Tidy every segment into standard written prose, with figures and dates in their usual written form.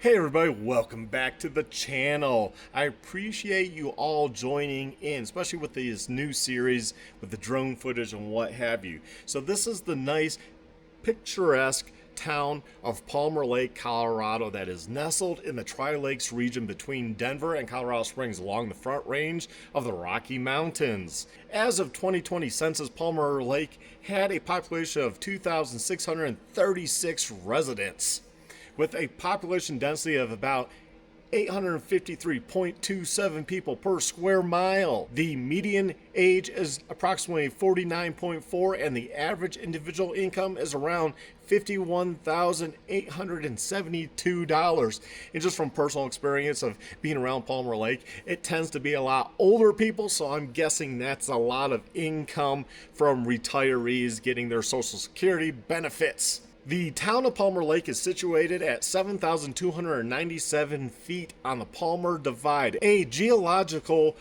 Hey everybody, welcome back to the channel. I appreciate you all joining in, especially with this new series with the drone footage and what have you. So this is the nice, picturesque town of Palmer Lake, Colorado that is nestled in the Tri-Lakes region between Denver and Colorado Springs along the Front Range of the Rocky Mountains. As of 2020 census, Palmer Lake had a population of 2,636 residents, with a population density of about 853.27 people per square mile. The median age is approximately 49.4 and the average individual income is around $51,872. And just from personal experience of being around Palmer Lake, it tends to be a lot older people, so I'm guessing that's a lot of income from retirees getting their Social Security benefits. The town of Palmer Lake is situated at 7,297 feet on the Palmer Divide, a geological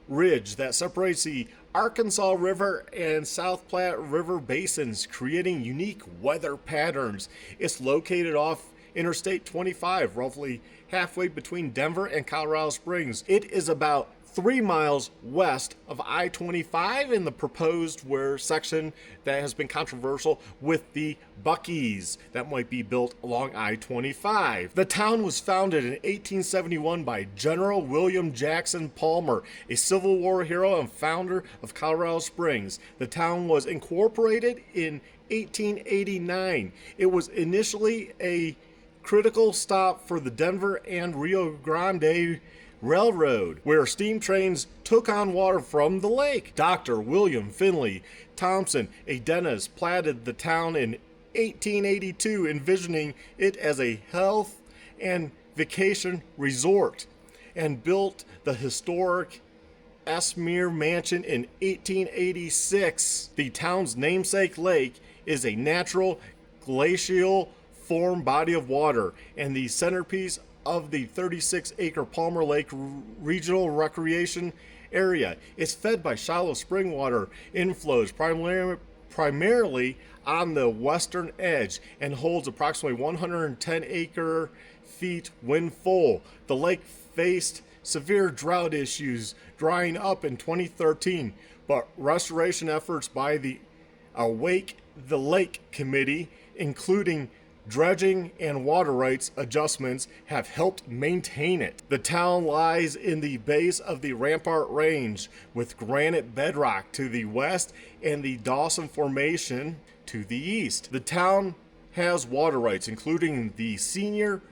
ridge that separates the Arkansas River and South Platte River basins, creating unique weather patterns. It's located off Interstate 25, roughly halfway between Denver and Colorado Springs. It is about 3 miles west of I-25 in the proposed section that has been controversial with the Buc-ee's that might be built along I-25. The town was founded in 1871 by General William Jackson Palmer, a Civil War hero and founder of Colorado Springs. The town was incorporated in 1889. It was initially a critical stop for the Denver and Rio Grande Railroad, where steam trains took on water from the lake. Dr. William Finley Thompson, a dentist, platted the town in 1882, envisioning it as a health and vacation resort, and built the historic Esmere Mansion in 1886. The town's namesake lake is a natural glacial form body of water and the centerpiece of the 36-acre Palmer Lake Regional Recreation Area. It's fed by shallow spring water inflows primarily on the western edge and holds approximately 110 acre feet when full. The lake faced severe drought issues, drying up in 2013, but restoration efforts by the Awake the Lake Committee, including dredging and water rights adjustments, have helped maintain it. The town lies in the base of the Rampart Range, with granite bedrock to the west and the Dawson Formation to the east. The town has water rights, including the Senior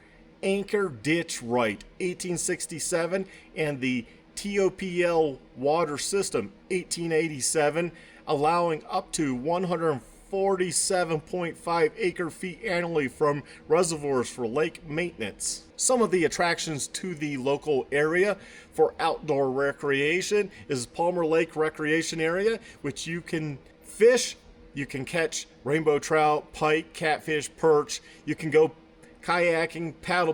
Anchor Ditch Right, 1867, and the TOPL Water System, 1887, allowing up to 147.5 acre feet annually from reservoirs for lake maintenance. Some of the attractions to the local area for outdoor recreation is Palmer Lake Recreation Area, which you can fish, you can catch rainbow trout, pike, catfish, perch, you can go kayaking, paddle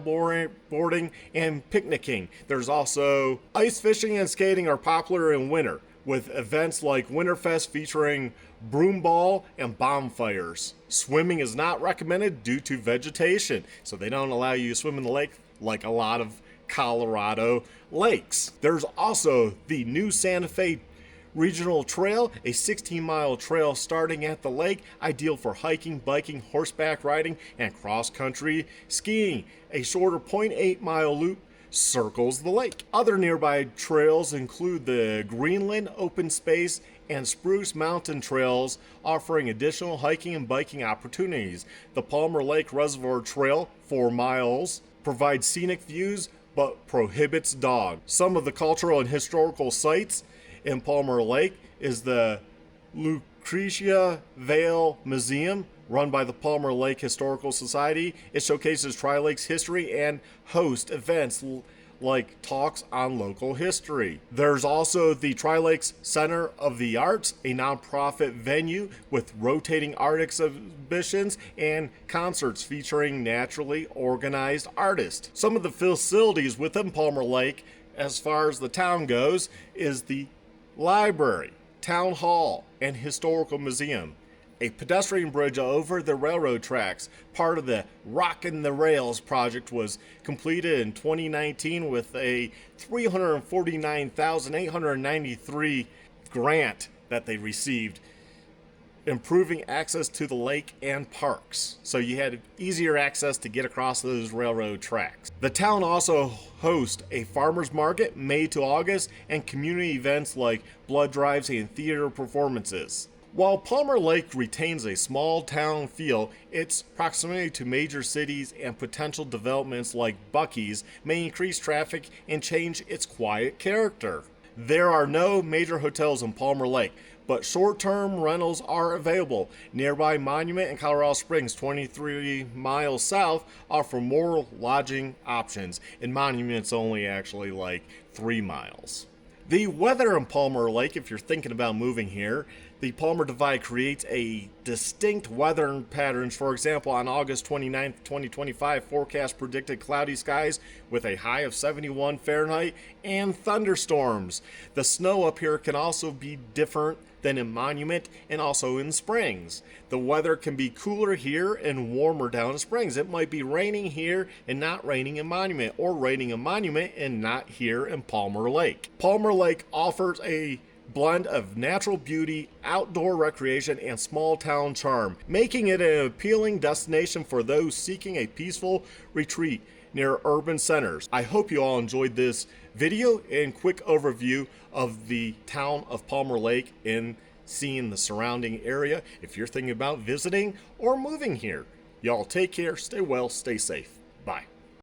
boarding, and picnicking. There's also ice fishing and skating are popular in winter, with events like Winterfest featuring broomball and bonfires. Swimming is not recommended due to vegetation, so they don't allow you to swim in the lake like a lot of Colorado lakes. There's also the new Santa Fe Regional Trail, a 16-mile trail starting at the lake, ideal for hiking, biking, horseback riding, and cross-country skiing. A shorter 0.8-mile loop circles the lake. Other nearby trails include the Greenland Open Space and Spruce Mountain Trails, offering additional hiking and biking opportunities. The Palmer Lake Reservoir Trail, 4 miles, provides scenic views but prohibits dogs. Some of the cultural and historical sites in Palmer Lake is the Lucretia Vale Museum, run by the Palmer Lake Historical Society. It showcases Tri-Lakes history and hosts events like talks on local history. There's also the Tri-Lakes Center of the Arts, a nonprofit venue with rotating art exhibitions and concerts featuring naturally organized artists. Some of the facilities within Palmer Lake, as far as the town goes, is the library, town hall, and historical museum. a pedestrian bridge over the railroad tracks. Part of the Rockin' the Rails project was completed in 2019 with a $349,893 grant that they received, improving access to the lake and parks. So you had easier access to get across those railroad tracks. The town also hosts a farmers market May to August and community events like blood drives and theater performances. While Palmer Lake retains a small town feel, its proximity to major cities and potential developments like Buc-ee's may increase traffic and change its quiet character. There are no major hotels in Palmer Lake, but short-term rentals are available. Nearby Monument and Colorado Springs, 23 miles south, offer more lodging options, and Monument's only actually like 3 miles. The weather in Palmer Lake, if you're thinking about moving here, the Palmer Divide creates a distinct weather patterns. For example, on August 29, 2025, forecast predicted cloudy skies with a high of 71 Fahrenheit and thunderstorms. The snow up here can also be different than in Monument and also in Springs. The weather can be cooler here and warmer down in Springs. It might be raining here and not raining in Monument, or raining in Monument and not here in Palmer Lake. Palmer Lake offers a blend of natural beauty, outdoor recreation, and small town charm, making it an appealing destination for those seeking a peaceful retreat near urban centers. I hope you all enjoyed this video and quick overview of the town of Palmer Lake and seeing the surrounding area if you're thinking about visiting or moving here. Y'all take care, stay well, stay safe. Bye.